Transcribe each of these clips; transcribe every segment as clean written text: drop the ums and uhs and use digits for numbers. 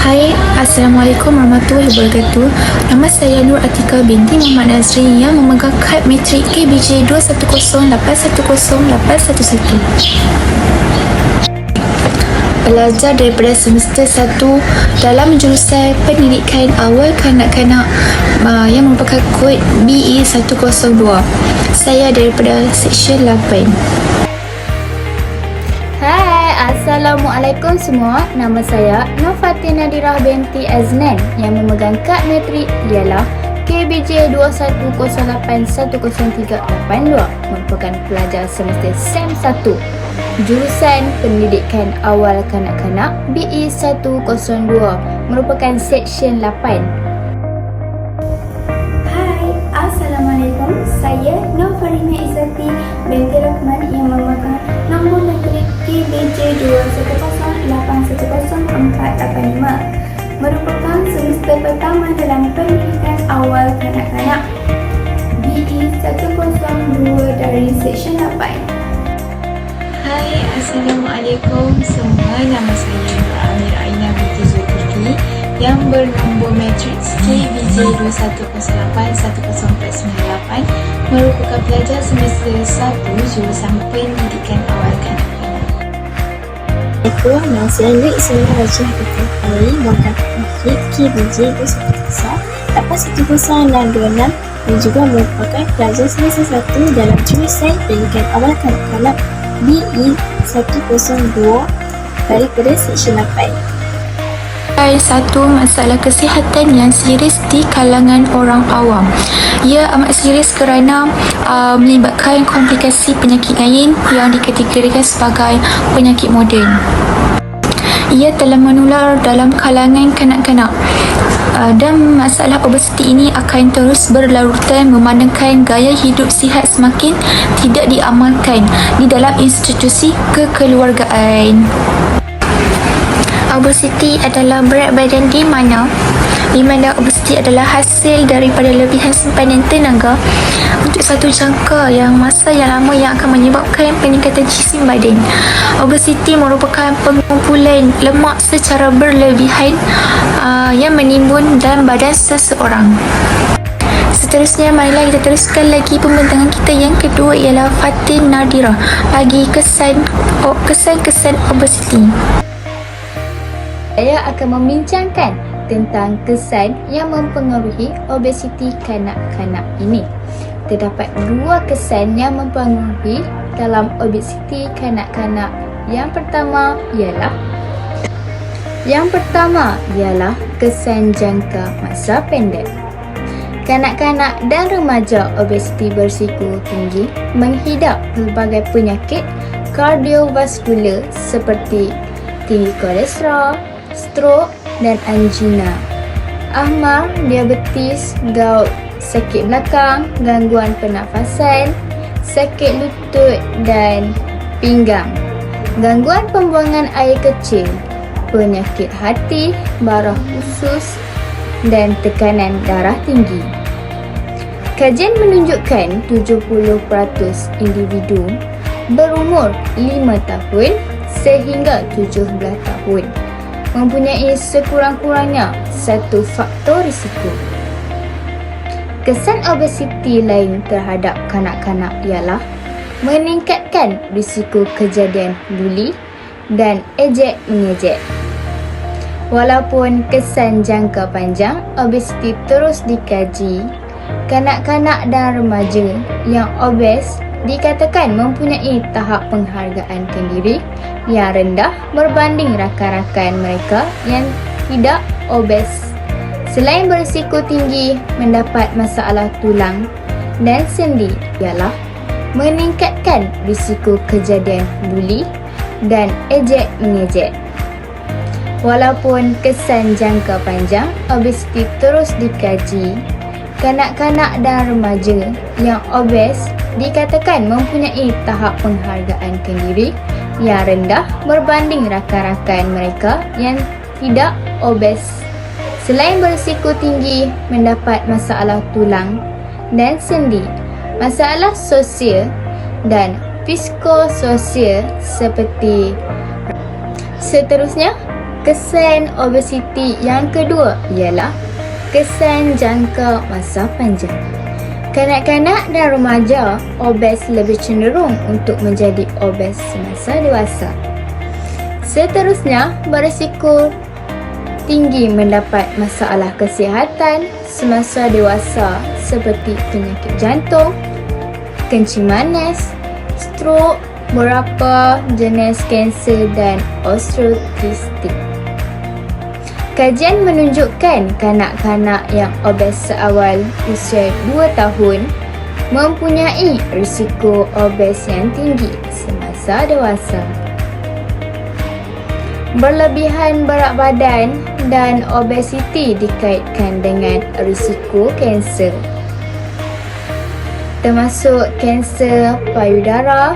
Hai, Assalamualaikum warahmatullahi wabarakatuh. Nama saya Nur Atika binti Muhammad Nazri yang memegang kad matrik KBJ 210810811. Pelajar daripada semester 1 dalam jurusan pendidikan awal kanak-kanak yang merupakan kod BE102. Saya daripada seksyen 8. Assalamualaikum semua. Nama saya Nur Fatin Nadirah binti Aznan yang memegang kad matrik ialah KBJ 210810382, merupakan pelajar semester SEM 1 jurusan pendidikan awal kanak-kanak BE102, merupakan seksyen 8. Hai, Assalamualaikum. Saya Nur Farina Izzati binti Rahman yang memegang nombor matrik KBJ 210810485, merupakan semester pertama dalam pendidikan awal kanak-kanak BE102 dari seksyen 8. Hai, Assalamualaikum semua. Nama saya Nur Amir Aina binti Zulkifli yang bernombor matriks KBJ 210810498, merupakan pelajar semester 1 jurusan pendidikan awal kanak-kanak. Assalamualaikum, nama saya Nur Ismail Rajah binti Khairi, memegang matrik KBJ 210810626 dan juga merupakan pelajar semester 1 dalam jurusan pendidikan awal kanak-kanak BE102 daripada seksyen 8. Satu masalah kesihatan yang serius di kalangan orang awam. Ia amat serius kerana melibatkan komplikasi penyakit lain yang dikategorikan sebagai penyakit moden. Ia telah menular dalam kalangan kanak-kanak dan masalah obesiti ini akan terus berlarutan memandangkan gaya hidup sihat semakin tidak diamalkan di dalam institusi kekeluargaan. Obesiti adalah berat badan di mana obesiti adalah hasil daripada lebihan simpanan tenaga untuk satu jangka masa yang lama yang akan menyebabkan peningkatan jisim badan. Obesiti merupakan pengumpulan lemak secara berlebihan yang menimbun dalam badan seseorang. Seterusnya, marilah kita teruskan lagi pembentangan kita yang kedua ialah Fatin Nadirah bagi kesan obesiti. Saya akan membincangkan tentang kesan yang mempengaruhi obesiti kanak-kanak ini. Terdapat dua kesan yang mempengaruhi dalam obesiti kanak-kanak. Yang pertama ialah kesan jangka masa pendek. Kanak-kanak dan remaja obesiti berisiko tinggi menghidap pelbagai penyakit kardiovaskular seperti tinggi kolesterol, strok dan angina, asma, diabetes, gout, sakit belakang, gangguan pernafasan, sakit lutut dan pinggang, gangguan pembuangan air kecil, penyakit hati, barah usus dan tekanan darah tinggi. Kajian menunjukkan 70% individu berumur 5 tahun sehingga 17 tahun mempunyai sekurang-kurangnya satu faktor risiko. Kesan obesiti lain terhadap kanak-kanak ialah meningkatkan risiko kejadian buli dan ejek-mengejek. Walaupun kesan jangka panjang obesiti terus dikaji, kanak-kanak dan remaja yang obes dikatakan mempunyai tahap penghargaan diri yang rendah berbanding rakan-rakan mereka yang tidak obes. Selain berisiko tinggi mendapat masalah tulang dan sendi ialah meningkatkan risiko kejadian buli dan ejek-mengejek. Walaupun kesan jangka panjang obesiti terus dikaji, kanak-kanak dan remaja yang obes dikatakan mempunyai tahap penghargaan diri yang rendah berbanding rakan-rakan mereka yang tidak obes. Selain berisiko tinggi mendapat masalah tulang dan sendi, masalah sosial dan psikososial seperti seterusnya Kesan obesiti yang kedua ialah kesan jangka masa panjang. Kanak-kanak dan remaja obes lebih cenderung untuk menjadi obes semasa dewasa. Seterusnya, berisiko tinggi mendapat masalah kesihatan semasa dewasa seperti penyakit jantung, kencing manis, strok, beberapa jenis kanser dan osteoartritis. Kajian menunjukkan kanak-kanak yang obes seawal usia 2 tahun mempunyai risiko obes yang tinggi semasa dewasa. Berlebihan berat badan dan obesiti dikaitkan dengan risiko kanser, termasuk kanser payudara,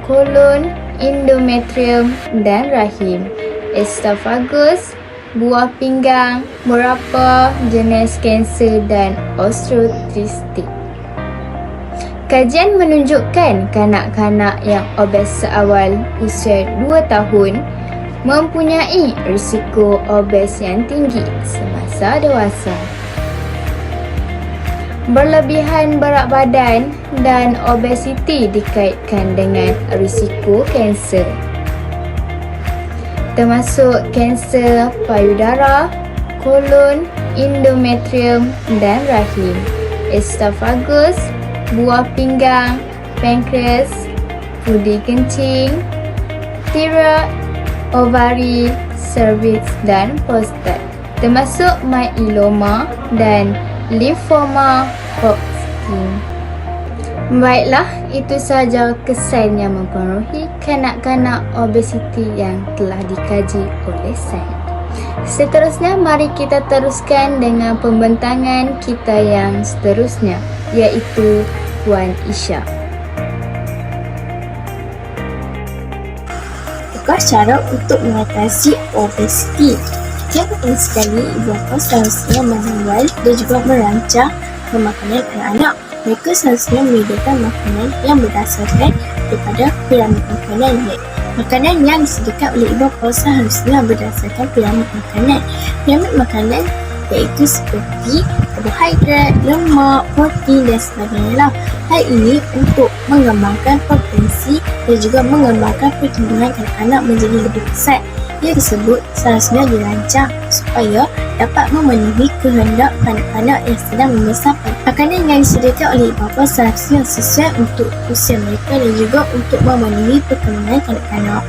kolon, endometrium dan rahim, esophagus, buah pinggang, beberapa jenis kanser dan osteoartritis. Kajian menunjukkan kanak-kanak yang obes seawal usia 2 tahun mempunyai risiko obes yang tinggi semasa dewasa. Berlebihan berat badan dan obesiti dikaitkan dengan risiko kanser, termasuk kanser payudara, kolon, endometrium dan rahim, esophagus, buah pinggang, pankreas, pudi kencing, tiroid, ovari, serviks dan prostat, termasuk myeloma dan limfoma Hodgkin. Baiklah, itu sahaja kesan yang mempengaruhi kanak-kanak obesiti yang telah dikaji oleh sains. Seterusnya, mari kita teruskan dengan pembentangan kita yang seterusnya, iaitu Puan Isha. Bukan cara untuk mengatasi obesiti. Yang penting sekali, ibu bapa seharusnya mengawal dan juga merancang pemakanan anak-anak. Mereka seharusnya menyediakan makanan yang berdasarkan daripada piramid makanan. Makanan yang disediakan oleh ibu bapa seharusnya berdasarkan piramid makanan. Piramid makanan iaitu seperti karbohidrat, lemak, protein dan sebagainya. Hal ini untuk mengembangkan potensi dan juga mengembangkan pertumbuhan anak-anak menjadi lebih pesat. Ia tersebut seharusnya dirancang supaya dapat memenuhi kehendak kanak-kanak yang sedang membesar. Makanan yang disediakan oleh ibu bapa seharusnya sesuai untuk usia mereka dan juga untuk memenuhi perkembangan kanak-kanak.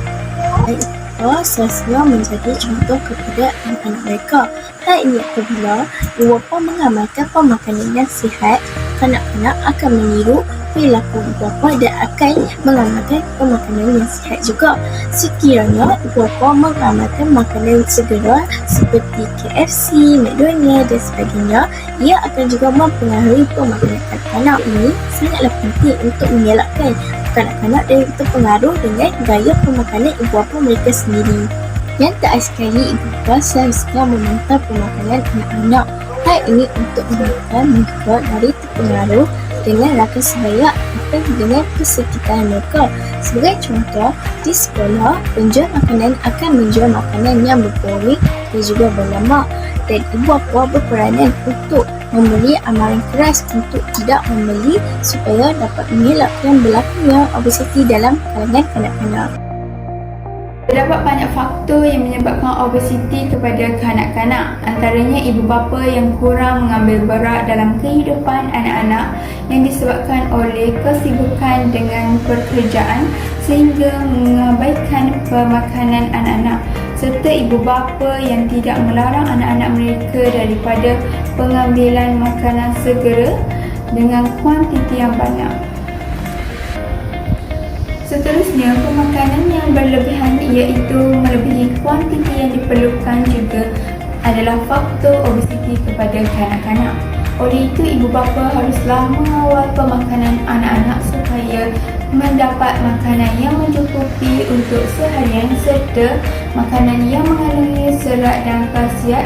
Dan ibu bapa seharusnya menjadi contoh kepada anak-anak mereka. Hal ini apabila ibu bapa mengamalkan pemakanan yang sihat, kanak-kanak akan meniru perilaku ibu bapa dan akan mengamalkan pemakanan yang sihat juga. Sekiranya ibu bapa mengamalkan makanan segera seperti KFC, McDonald's dan sebagainya, ia akan juga mempengaruhi pemakanan kanak-kanak. Ini sangatlah penting untuk mengelakkan kanak-kanak dari terpengaruh dengan gaya pemakanan ibu bapa mereka sendiri. Yang terakhir sekali, ibu bapa seharusnya memantau pemakanan anak-anak. Hal ini untuk menekan mereka dari terpengaruh dengan rasa sebaya atau dengan kesekitan mereka. Sebagai contoh, di sekolah, penjual makanan akan menjual makanan yang bergoreng dan juga berlemak, dan ibu bapa berperanan untuk memberi amaran keras untuk tidak membeli supaya dapat mengelakkan berlakunya obesiti dalam kalangan kanak-kanak. Terdapat banyak faktor yang menyebabkan obesiti kepada kanak-kanak. Antaranya ibu bapa yang kurang mengambil berat dalam kehidupan anak-anak yang disebabkan oleh kesibukan dengan pekerjaan sehingga mengabaikan pemakanan anak-anak, serta ibu bapa yang tidak melarang anak-anak mereka daripada pengambilan makanan segera dengan kuantiti yang banyak. Seterusnya, pemakanan yang berlebihan iaitu melebihi kuantiti yang diperlukan juga adalah faktor obesiti kepada kanak-kanak. Oleh itu, ibu bapa haruslah mengawal pemakanan anak-anak supaya mendapat makanan yang mencukupi untuk seharian serta makanan yang mengandungi serat dan khasiat.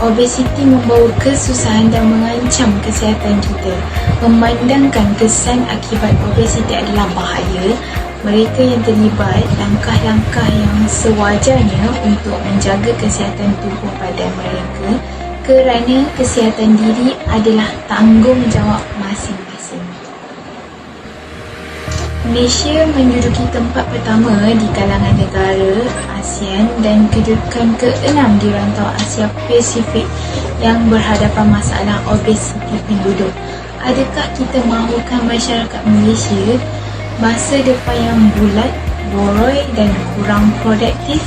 Obesiti membawa kesusahan dan mengancam kesihatan kita. Memandangkan kesan akibat obesiti adalah bahaya, mereka yang terlibat langkah-langkah yang sewajarnya untuk menjaga kesihatan tubuh badan mereka kerana kesihatan diri adalah tanggungjawab masing-masing. Malaysia menduduki tempat pertama di kalangan negara ASEAN dan kedudukan ke-6 di rantau Asia Pasifik yang berhadapan masalah obesiti penduduk. Adakah kita mahukan masyarakat Malaysia masa depan yang bulat, boroi dan kurang produktif?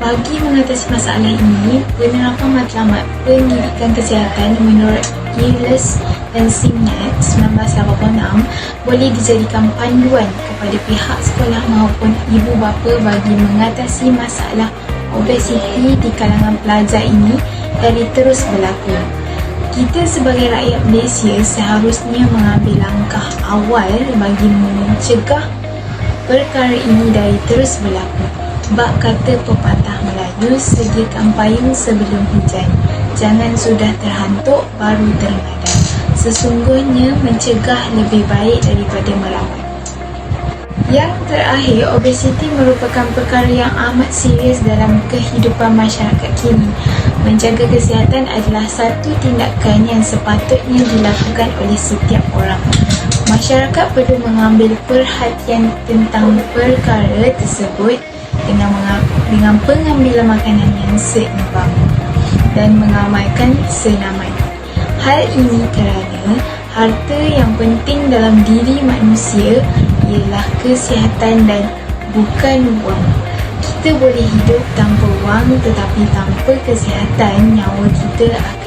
Bagi mengatasi masalah ini, penerapan matlamat pendidikan kesihatan menurut Gilles dan Simnett 1986 boleh dijadikan panduan kepada pihak sekolah maupun ibu bapa bagi mengatasi masalah obesiti di kalangan pelajar ini dari terus berlaku. Kita sebagai rakyat Malaysia seharusnya mengambil langkah awal bagi mencegah perkara ini dari terus berlaku. Bak kata pepatah Melayu, sediakan payung sebelum hujan. Jangan sudah terhantuk baru terngadang. Sesungguhnya mencegah lebih baik daripada merawat. Yang terakhir, obesiti merupakan perkara yang amat serius dalam kehidupan masyarakat kini. Menjaga kesihatan adalah satu tindakan yang sepatutnya dilakukan oleh setiap orang. Masyarakat perlu mengambil perhatian tentang perkara tersebut dengan pengambilan makanan yang seimbang dan mengamalkan senaman. Hal ini kerana harta yang penting dalam diri manusia ialah kesihatan dan bukan wang. Kita boleh hidup tanpa wang, tetapi tanpa kesihatan nyawa kita akan